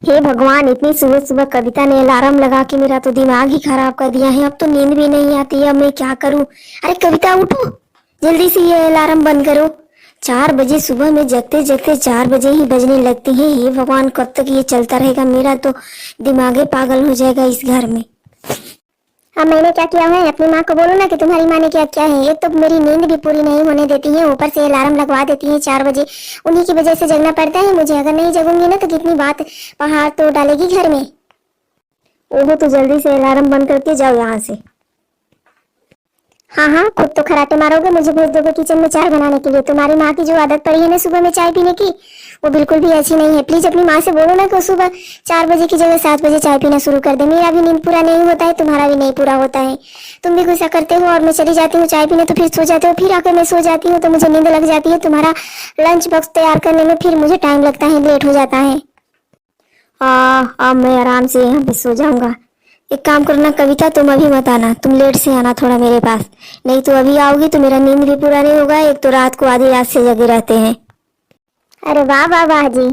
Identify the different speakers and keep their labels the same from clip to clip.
Speaker 1: हे भगवान, इतनी सुबह सुबह कविता ने अलार्म लगा के मेरा तो दिमाग ही खराब कर दिया है। अब तो नींद भी नहीं आती है। अब मैं क्या करूं? अरे कविता उठो, जल्दी से ये अलार्म बंद करो। 4 बजे सुबह में जगते जगते 4 बजे ही बजने लगती है। हे भगवान, कब तक ये चलता रहेगा? मेरा तो दिमाग ही पागल हो जाएगा इस घर में। अब मैंने क्या किया है? अपनी माँ को बोलो ना कि तुम्हारी माँ ने क्या किया है। एक तो मेरी नींद भी पूरी नहीं होने देती है, ऊपर से अलार्म लगवा देती है 4 बजे। उन्हीं की वजह से जगना पड़ता है मुझे। अगर नहीं जगूंगी ना तो कितनी बात पहाड़ तो डालेगी घर में। ओहो, तो जल्दी से अलार्म बंद करके जाओ यहाँ से। हाँ हाँ, खुद तो खराटे मारोगे, मुझे भेज दोगे किचन में चाय बनाने के लिए। तुम्हारी माँ की जो आदत पड़ी है ना सुबह में चाय पीने की, वो बिल्कुल भी अच्छी नहीं है। प्लीज अपनी माँ से बोलो ना कि सुबह 4 बजे की जगह 7 बजे चाय पीना शुरू कर दे। मेरा भी नींद पूरा नहीं होता है, तुम्हारा भी नहीं पूरा होता है। तुम भी गुस्सा करते हो और मैं चली जाती हूँ चाय पीने तो फिर सो जाते हो, फिर आकर मैं सो जाती हूँ तो मुझे नींद लग जाती है। तुम्हारा लंच बॉक्स तैयार करने में फिर मुझे टाइम लगता है, लेट हो जाता है। अब मैं आराम से यहाँ पे सो जाऊंगा। एक काम करना कविता, तुम अभी मत आना, तुम लेट से आना थोड़ा मेरे पास। नहीं तो अभी आओगी तो मेरा नींद भी पूरा नहीं होगा। एक तो रात को आधी रात से जगे रहते हैं। अरे वाह वाह वाह जी,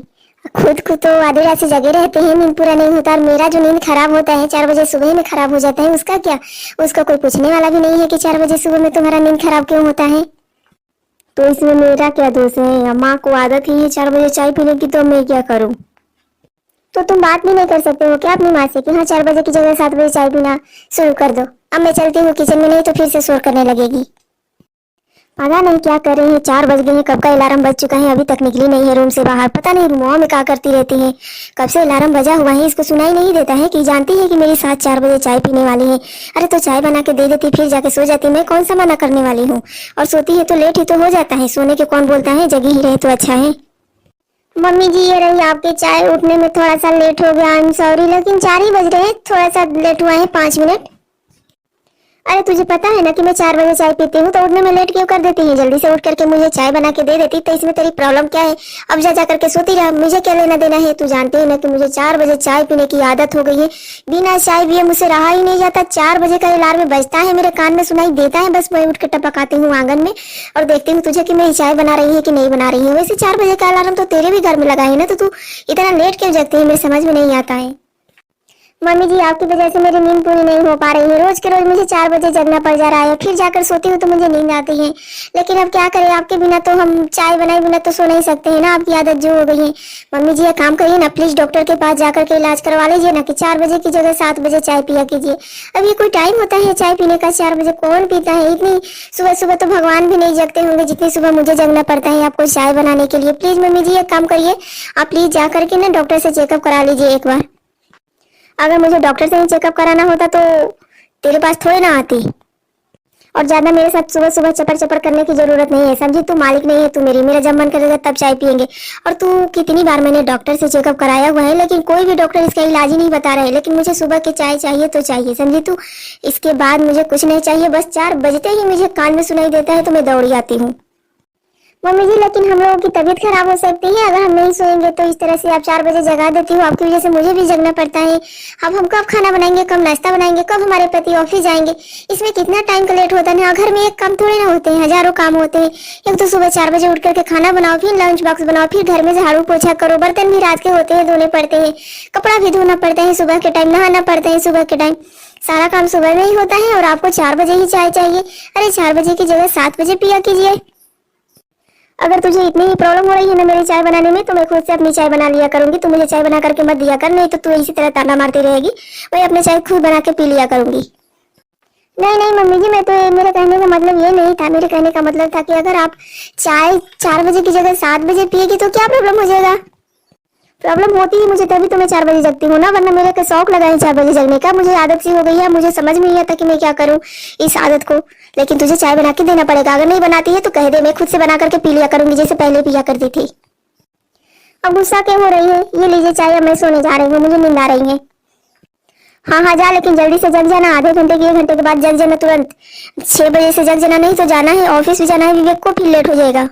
Speaker 1: खुद को तो आधी रात से जगे रहते हैं, नींद पूरा नहीं होता। और मेरा जो नींद खराब होता है 4 बजे सुबह में खराब हो जाता है, उसका क्या? उसका कोई पूछने वाला भी नहीं है कि 4 बजे सुबह में तुम्हारा नींद खराब क्यों होता है। तो इसमें मेरा क्या दोष है? माँ को आदत ही है 4 बजे चाय पीने की, तो मैं क्या करूँ? तो तुम बात भी नहीं कर सकते हो क्या अपनी माँ से कि हाँ 4 बजे की जगह 7 बजे चाय पीना शुरू कर दो? अब मैं चलती हूँ किचन में, नहीं तो फिर से शोर करने लगेगी। पता नहीं क्या कर रही है, 4 बज गए हैं, कब का अलार्म बज चुका है, अभी तक निकली नहीं है रूम से बाहर। पता नहीं रूमों में क्या करती रहती है। कब से अलार्म बजा हुआ है, इसको सुनाई नहीं देता है कि जानती है कि मेरी साथ 4 बजे चाय पीने वाली है। अरे तो चाय बना के दे देती, फिर जाके सो जाती। मैं कौन सा मना करने वाली हूँ? और सोती है तो लेट ही तो हो जाता है। सोने के कौन बोलता है, जगी ही रहे तो अच्छा है। मम्मी जी, ये रही आपकी चाय। उठने में थोड़ा सा लेट हो गया, आई एम सॉरी, लेकिन 4 ही बज रहे हैं, थोड़ा सा लेट हुआ है 5 मिनट। अरे तुझे पता है ना कि मैं 4 बजे चाय पीती हूँ, तो उठने में लेट क्यों कर देती है? जल्दी से उठ करके मुझे चाय बना के दे देती, तो इसमें तेरी प्रॉब्लम क्या है? अब जा करके सोती रह, मुझे क्या लेना देना है? तू जानती है ना कि मुझे 4 बजे चाय पीने की आदत हो गई है। बिना चाय पिए मुझसे रहा ही नहीं जाता। 4 बजे का अलार्म बजता है, मेरे कान में सुनाई देता है, बस मैं उठ के टपक आती हूँ आंगन में और देखती हूँ तुझे कि मेरी चाय बना रही है कि नहीं बना रही है। वैसे 4 बजे का अलार्म तो तेरे भी घर में लगा है ना, तो तू इतना लेट क्यों जगती है? मेरे समझ में नहीं आता है। मम्मी जी, आपकी वजह से मेरी नींद पूरी नहीं हो पा रही है। रोज के रोज मुझे 4 बजे जगना पड़ जा रहा है, फिर जाकर सोती हूँ तो मुझे नींद आती है। लेकिन अब क्या करें, आपके बिना तो हम चाय बनाए बिना तो सो नहीं सकते हैं ना, आपकी आदत जो हो गई है। मम्मी जी, एक काम करिए ना, प्लीज डॉक्टर के पास जाकर के इलाज करवा लीजिए ना कि 4 बजे की जगह 7 बजे चाय पिया कीजिए। अब ये कोई टाइम होता है चाय पीने का? 4 बजे कौन पीता है? इतनी सुबह सुबह तो भगवान भी नहीं जगते होंगे जितनी सुबह मुझे जगना पड़ता है आपको चाय बनाने के लिए। प्लीज मम्मी जी, एक काम करिए, आप प्लीज जाकर के ना डॉक्टर से चेकअप करा लीजिए एक बार। अगर मुझे डॉक्टर से ही चेकअप कराना होता तो तेरे पास थोड़ी ना आती। और ज्यादा मेरे साथ सुबह सुबह चपर चपर करने की जरूरत नहीं है, समझी? तू मालिक नहीं है, तू मेरी। मेरा जब मन करेगा तब चाय पियेंगे। और तू, कितनी बार मैंने डॉक्टर से चेकअप कराया हुआ है, लेकिन कोई भी डॉक्टर इसका इलाज ही नहीं बता रहे। लेकिन मुझे सुबह की चाय चाहिए तो चाहिए, समझी तू? इसके बाद मुझे कुछ नहीं चाहिए, बस 4 बजते ही मुझे कान में सुनाई देता है तो मैं दौड़ी आती हूँ। मम्मी जी, लेकिन हम लोगों की तबीयत खराब हो सकती है अगर हम नहीं सोएंगे तो। इस तरह से आप 4 बजे जगा देती हो, आपकी वजह से मुझे भी जगना पड़ता है। अब हम कब खाना बनाएंगे, कब नाश्ता बनाएंगे, कब हमारे पति ऑफिस जाएंगे? इसमें कितना टाइम का लेट होता है। घर में एक काम थोड़े ना होते हैं, हजारों काम होते हैं। एक तो सुबह 4 बजे उठ करके खाना बनाओ, फिर लंच बॉक्स बनाओ, फिर घर में झाड़ू पोछा करो, बर्तन भी रात के होते हैं धोने पड़ते हैं, कपड़ा भी धोना पड़ता है, सुबह के टाइम नहाना पड़ता है, सुबह के टाइम सारा काम सुबह में ही होता है। और आपको 4 बजे ही चाय चाहिए? अरे 4 बजे की जगह 7 बजे पिया कीजिए। अगर तुझे इतनी ही प्रॉब्लम हो रही है ना मेरी चाय बनाने में, तो मैं खुद से अपनी चाय बना लिया करूंगी। तू मुझे चाय बना करके मत दिया कर, नहीं तो तू इसी तरह ताना मारती रहेगी। मैं अपनी चाय खुद बना के पी लिया करूंगी। नहीं नहीं मम्मी जी, मैं तो, मेरे कहने का मतलब ये नहीं था। मेरे कहने का मतलब था कि अगर आप चाय 4 बजे की जगह 7 बजे पिएगी तो क्या प्रॉब्लम हो जाएगा? प्रॉब्लम होती है मुझे तभी तो मैं 4 बजे जगती हूँ ना, वरना मेरे को शौक लगा है 4 बजे जगने का। मुझे आदत सी हो गई है, मुझे समझ में नहीं आता कि मैं क्या करूँ इस आदत को। लेकिन तुझे चाय बना के देना पड़ेगा, अगर नहीं बनाती है तो कह दे, मैं खुद से बना करके पी लिया करूंगी जैसे पहले पिया करती थी। अब गुस्सा क्यों हो रही है? ये लीजिए चाय, अब मैं सोने जा रही हूँ, मुझे नींद आ रही है। हाँ हाँ जा, लेकिन जल्दी से जग जाना, आधे घंटे के 1 घंटे के बाद जग जाना तुरंत। 6 बजे से जग जाना, नहीं तो जाना है ऑफिस भी जाना है विवेक को, फिर लेट हो जाएगा।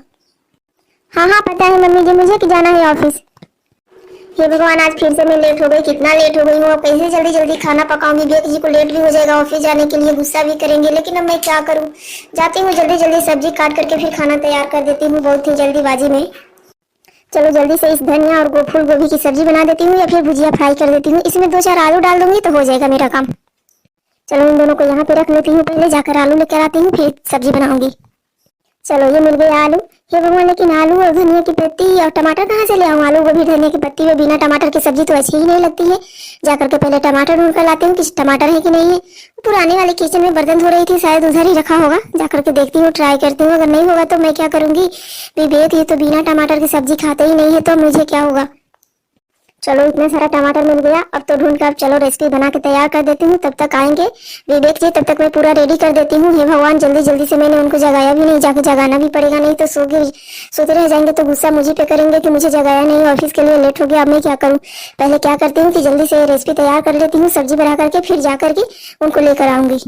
Speaker 1: हाँ हाँ पता है मम्मी जी मुझे कि जाना है ऑफिस। हे भगवान, आज फिर से मैं लेट हो गई, कितना लेट हो गई हूँ। अब कैसे जल्दी जल्दी खाना पकाऊंगी, विवेक जी को लेट भी हो जाएगा ऑफिस जाने के लिए, गुस्सा भी करेंगे। लेकिन अब मैं क्या करूँ? जाती हूँ जल्दी जल्दी सब्जी काट करके फिर खाना तैयार कर देती हूँ बहुत ही जल्दीबाजी में। चलो जल्दी से इस धनिया और फूल गोभी की सब्जी बना देती हूँ या फिर भुजिया फ्राई कर देती हूँ। इसमें 2-4 आलू डाल दूंगी तो हो जाएगा मेरा काम। चलो इन दोनों को यहाँ पे रख लेती हूँ, पहले जाकर आलू लेकर आती हूँ फिर सब्जी बनाऊंगी। चलो ये मिल गया आलू। हे भगवान, लेकिन आलू और धनिया की पत्ती और टमाटर कहाँ से ले आऊँ? आलू गोभी धनिया की पत्ती में बिना टमाटर की सब्जी तो अच्छी ही नहीं लगती है। जाकर के पहले टमाटर ढूंढ कर लाती हूँ कि टमाटर है कि नहीं है। पुराने वाले किचन में बर्तन धो रही थी, शायद उधर ही रखा होगा। जाकर के देखती हूँ, ट्राई करती हूँ, अगर नहीं होगा तो मैं क्या करूंगी। विवेक ये तो बिना टमाटर की सब्जी खाते ही नहीं है, तो मुझे क्या होगा। चलो इतना सारा टमाटर मिल गया, अब तो ढूंढ कर चलो रेसिपी बना के तैयार कर देती हूँ। तब तक आएंगे विवेक जी, तब तक मैं पूरा रेडी कर देती हूँ। हे भगवान, जल्दी जल्दी से मैंने उनको जगाया भी नहीं, जाके जगाना भी पड़ेगा, नहीं तो सोते रह जाएंगे तो गुस्सा मुझे पे करेंगे कि मुझे जगाया नहीं, ऑफिस के लिए लेट हो गया। अब मैं क्या करूँ। पहले क्या करती हूँ कि जल्दी से रेसिपी तैयार कर लेती हूँ, सब्जी बना करके फिर जा करके उनको लेकर आऊंगी।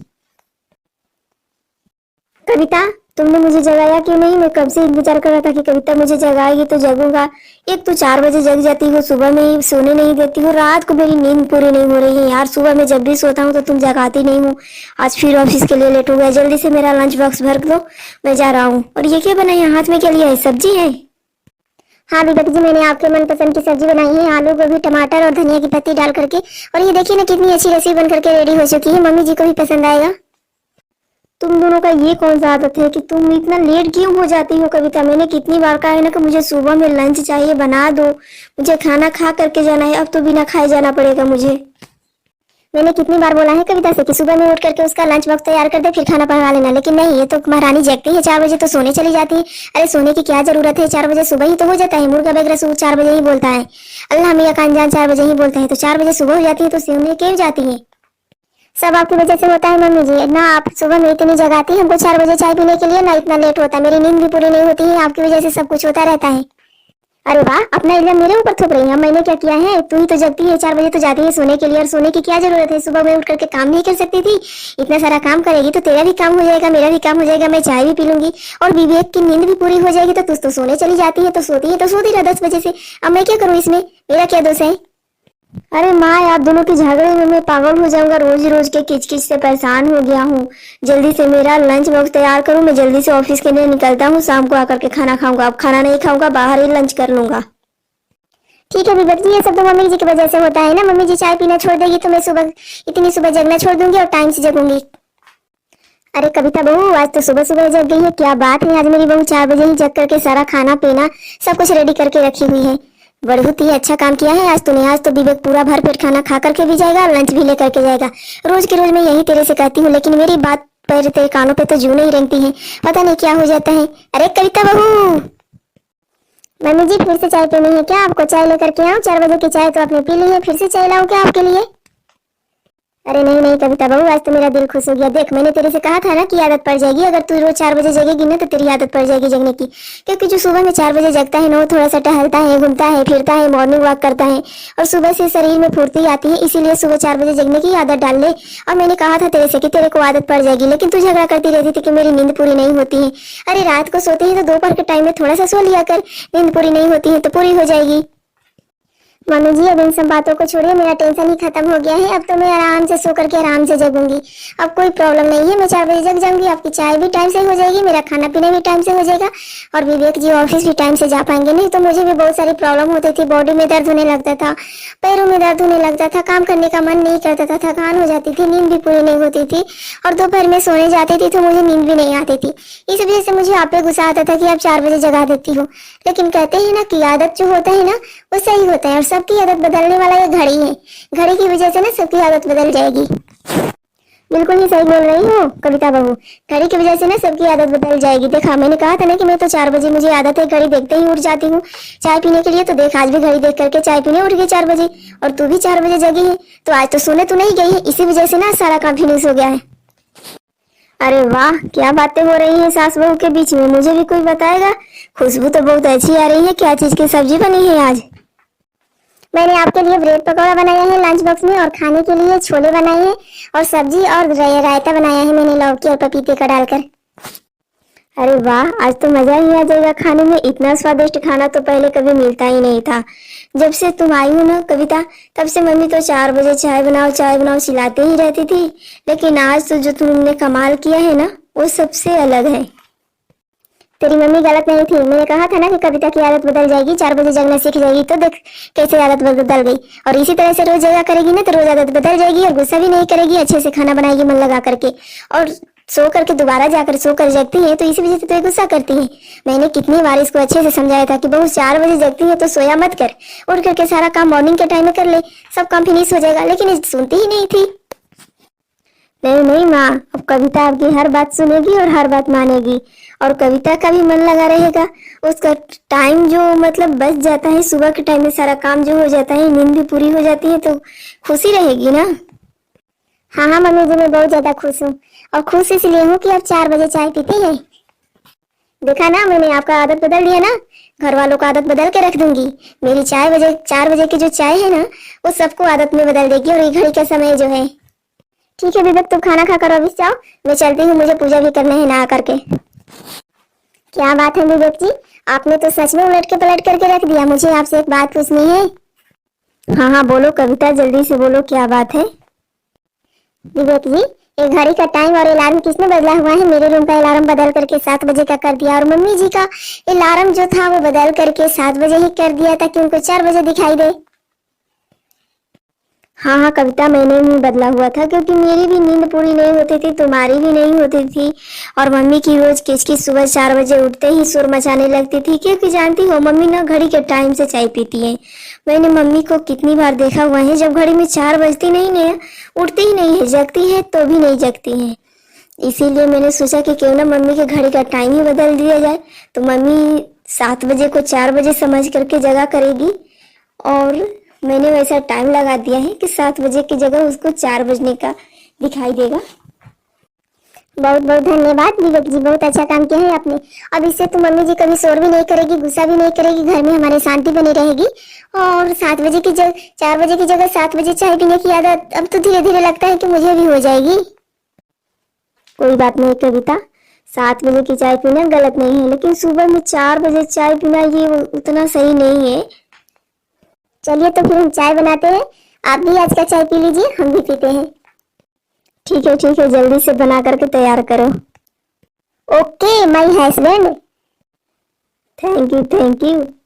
Speaker 1: कविता, तुमने मुझे जगाया क्यों नहीं? मैं कब से इंतजार कर रहा था कि कविता मुझे जगाएगी तो जगूंगा। एक तो 4 बजे जग जाती हो, सुबह में ही सोने नहीं देती हो, रात को मेरी नींद पूरी नहीं हो रही है यार। सुबह में जब भी सोता हूँ तो तुम जगाती नहीं हो। आज फिर ऑफिस के लिए लेट हो गया, जल्दी से मेरा लंच बॉक्स भर दो, मैं जा रहा हूँ। और ये क्या बनाया हाथ में, क्या लिया है? सब्जी है? हाँ विवेक जी, मैंने आपके मनपसंद की सब्जी बनाई है, आलू गोभी टमाटर और धनिया की पत्ती डाल करके। और ये देखिए ना कितनी अच्छी रेसिपी बन करके रेडी हो चुकी है, मम्मी जी को भी पसंद आएगा। तुम दोनों का ये कौन सा आदत है कि तुम इतना लेट क्यों हो जाती हो? कविता, मैंने कितनी बार कहा है ना कि मुझे सुबह में लंच चाहिए, बना दो, मुझे खाना खा करके जाना है। अब तो बिना खाए जाना पड़ेगा मुझे। मैंने कितनी बार बोला है कविता से कि सुबह में उठ करके उसका लंच बॉक्स तैयार कर दे फिर खाना बनवा लेना, लेकिन नहीं, ये तो महारानी जगती है 4 बजे तो सोने चली जाती है। अरे सोने की क्या जरूरत है, 4 बजे सुबह ही तो हो जाता है। मुर्गा बेग रसूल 4 बजे ही बोलता है, अल्लाह मियां कानजान 4 बजे ही बोलता है, तो 4 बजे सुबह हो जाती है तो सोने क्यों जाती है? सब आपकी वजह से होता है मम्मी जी, ना आप सुबह में इतनी जगाती हमको 4 बजे चाय पीने के लिए, ना इतना लेट होता है, मेरी नींद भी पूरी नहीं होती है, आपकी वजह से सब कुछ होता रहता है। अरे वाह, अपना इल्जाम मेरे ऊपर थोप रही है। मैंने क्या किया है? तू ही तो जगती है 4 बजे तो जाती है सोने के लिए, और सोने की क्या जरूरत है? सुबह में उठ करके काम नहीं कर सकती थी? इतना सारा काम करेगी तो तेरा भी काम हो जाएगा, मेरा भी काम हो जाएगा, मैं चाय भी पी लूंगी और विवेक की नींद भी पूरी हो जाएगी। तो तू तो सोने चली जाती है, तो सोती रह 10 बजे से। अब मैं क्या करूँ इसमें, मेरा क्या दोष है? अरे माँ, आप दोनों के झगड़े में मैं पागल हो जाऊंगा, रोज रोज के किचकिच से परेशान हो गया हूँ। जल्दी से मेरा लंच बॉक्स तैयार करूँ, मैं जल्दी से ऑफिस के लिए निकलता हूँ, शाम को आकर के खाना खाऊंगा। अब खाना नहीं खाऊंगा, बाहर ही लंच कर लूंगा। ठीक है विवेक जी, ये सब तो मम्मी जी की वजह से होता है ना। मम्मी जी चाय पीना छोड़ देगी तो मैं इतनी सुबह जगना छोड़ दूंगी और टाइम से जगूंगी। अरे कविता बहू, आज तो सुबह सुबह जग गई है, क्या बात है। आज मेरी बहू 4 बजे ही जग करके सारा खाना पीना सब कुछ रेडी करके रखी हुई है। बहुत ही अच्छा काम किया है आज तूने। आज तो विवेक पूरा भर पेट खाना खा करके भी जाएगा और लंच भी लेकर के जाएगा। रोज के रोज मैं यही तेरे से कहती हूँ, लेकिन मेरी बात पर तेरे कानों पे तो जू नहीं रेंगती है, पता नहीं क्या हो जाता है। अरे कविता बहू, मम्मी जी फिर से चाय पीनी है क्या? आपको चाय लेकर के आऊं? 4 बजे की चाय तो आपने पी ली है, फिर से चाय लाऊं क्या आपके लिए? अरे नहीं नहीं कविता बहू, आज तो मेरा दिल खुश हो गया। देख, मैंने तेरे से कहा था ना कि आदत पड़ जाएगी, अगर तू रोज 4 बजे जगेगी ना तो तेरी आदत पड़ जाएगी जगने की। क्योंकि जो सुबह में 4 बजे जगता है ना, वो थोड़ा सा टहलता है, घूमता है, फिरता है, मॉर्निंग वॉक करता है और सुबह से शरीर में फुर्ती आती है। इसीलिए सुबह 4 बजे जगने की आदत डाल ले। और मैंने कहा था तेरे से कि तेरे को आदत पड़ जाएगी, लेकिन तू झगड़ा करती रहती थी कि मेरी नींद पूरी नहीं होती है। अरे रात को सोते ही तो दोपहर के टाइम में थोड़ा सा सो लिया कर, नींद पूरी नहीं होती है तो पूरी हो जाएगी। मम्मी जी अब इन सब बातों को छोड़िए, मेरा टेंशन ही खत्म हो गया है। अब तो मैं आराम से सो करके आराम से जगूंगी, अब कोई प्रॉब्लम नहीं है। मैं 4 बजे जग जाऊंगी, आपकी चाय भी टाइम से हो जाएगी, मेरा खाना पीना भी टाइम से हो जाएगा और विवेक जी ऑफिस भी टाइम से जा पाएंगे। नहीं तो मुझे भी बहुत सारी प्रॉब्लम होती थी, बॉडी में दर्द होने लगता था, पैरों में दर्द होने लगता था, काम करने का मन नहीं करता था, थकान हो जाती थी, नींद भी पूरी नहीं होती थी और दोपहर में सोने जाती थी तो मुझे नींद भी नहीं आती थी। इस वजह से मुझे आप पे गुस्सा आता था कि आप 4 बजे जगा देती हो। लेकिन कहते हैं ना कि आदत जो होता है ना वो सही होता है, और सबकी आदत बदलने वाला ये घड़ी है। घड़ी की वजह से ना सबकी आदत बदल जाएगी। बिल्कुल ही सही बोल रही हो कविता बहू, घड़ी की वजह से ना सबकी आदत बदल जाएगी। देखा, मैंने कहा था ना कि मैं तो 4 बजे मुझे आदत है, घड़ी देखते ही उठ जाती हूँ चाय पीने के लिए। तो देख, आज भी घड़ी देख करके चाय पीने उठ गई 4 बजे और तू भी 4 बजे जगी है। तो आज तो सोने तो नहीं गई है, इसी वजह से ना सारा काम फिनिश हो गया है। अरे वाह, क्या बातें हो रही हैं सास बहू के बीच में, मुझे भी कोई बताएगा। खुशबू तो बहुत अच्छी आ रही है, क्या चीज की सब्जी बनी है आज? मैंने आपके लिए ब्रेड पकौड़ा बनाया है लंच बॉक्स में, और खाने के लिए छोले बनाए हैं और सब्जी और रायता बनाया है मैंने लौकी और पपीते का डालकर। अरे वाह, आज तो मजा ही आ जाएगा खाने में। इतना स्वादिष्ट खाना तो पहले कभी मिलता ही नहीं था। जब से तुम आई हो ना कविता, तब से मम्मी तो 4 बजे चाय बनाओ चिल्लाते ही रहती थी। लेकिन आज तो जो तुमने कमाल किया है ना वो सबसे अलग है। तेरी मम्मी गलत नहीं थी, मैंने कहा था ना कि कविता की आदत बदल जाएगी, 4 बजे जगना सीख जाएगी, तो देख कैसे आदत बदल गई। और इसी तरह से रोज जगह करेगी ना तो रोज आदत बदल जाएगी और गुस्सा भी नहीं करेगी, अच्छे से खाना बनाएगी मन लगा करके, और सो करके दोबारा जाकर सो कर जगती है, तो इसी वजह से तो ये गुस्सा करती है। मैंने कितनी बार इसको अच्छे से समझाया था कि बहू 4 बजे जगती है तो सोया मत कर, उठ करके सारा काम मॉर्निंग के टाइम में कर ले, सब काम फिनिश हो जाएगा, लेकिन ये सुनती ही नहीं थी। नहीं नहीं माँ, अब कविता आपकी हर बात सुनेगी और हर बात मानेगी, और कविता का भी मन लगा रहेगा। उसका टाइम जो मतलब बच जाता है, सुबह के टाइम में सारा काम जो हो जाता है, नींद भी पूरी हो जाती है, तो खुशी रहेगी ना। हाँ हाँ मम्मी जी, मैं बहुत ज्यादा खुश हूँ, और खुश इसलिए हूँ कि आप 4 बजे चाय पीती हैं। देखा ना, मैंने आपका आदत बदल दिया ना, घर वालों का आदत बदल के रख दूंगी। मेरी 4 बजे की जो चाय है ना, वो सबको आदत में बदल देगी। और ये घड़ी का समय जो है, ठीक है विवेक, तुम खाना खा कर ऑफिस जाओ, मैं चलती हूँ, मुझे पूजा भी करना है नहा करके। क्या बात है विवेक जी, आपने तो सच में उलट के पलट करके रख दिया। मुझे आपसे एक बात पूछनी है। हाँ हाँ बोलो कविता, जल्दी से बोलो, क्या बात है। विवेक जी, ये घड़ी का टाइम और अलार्म किसने बदला हुआ है? मेरे रूम का अलार्म बदल करके 7 बजे का कर दिया, और मम्मी जी का अलार्म जो था वो बदल करके 7 बजे ही कर दिया ताकि उनको 4 बजे दिखाई दे। हाँ हाँ कविता, मैंने ही बदला हुआ था, क्योंकि मेरी भी नींद पूरी नहीं होती थी, तुम्हारी भी नहीं होती थी, और मम्मी की रोज किचकिच सुबह 4 बजे उठते ही शोर मचाने लगती थी, क्योंकि जानती हो मम्मी ना घड़ी के टाइम से चाय पीती है। मैंने मम्मी को कितनी बार देखा हुआ है, जब घड़ी में 4 बजती नहीं है, उठती ही नहीं है, जगती है तो भी नहीं जगती है। इसीलिए मैंने सोचा कि क्यों ना मम्मी के घड़ी का टाइम ही बदल दिया जाए, तो मम्मी 7 बजे को 4 बजे समझ करके जगा करेगी, और मैंने वैसा टाइम लगा दिया है कि 7 बजे की जगह उसको 4 बजने का दिखाई देगा। बहुत बहुत धन्यवाद विवेक जी, बहुत अच्छा काम किया है आपने। अब इससे तो मम्मी जी कभी शोर भी नहीं करेगी, गुस्सा भी नहीं करेगी, घर में हमारे शांति बनी रहेगी, और 7 बजे की जगह 4 बजे की जगह 7 बजे चाय पीने की आदत अब तो धीरे धीरे लगता है कि मुझे भी हो जाएगी। कोई बात नहीं कविता, 7 बजे की चाय पीना गलत नहीं है, लेकिन सुबह में 4 बजे चाय पीना ये उतना सही नहीं है। चलिए तो फिर हम चाय बनाते हैं, आप भी आज का चाय पी लीजिए, हम भी पीते हैं। ठीक है, जल्दी से बना करके तैयार करो। Okay my husband. Thank you.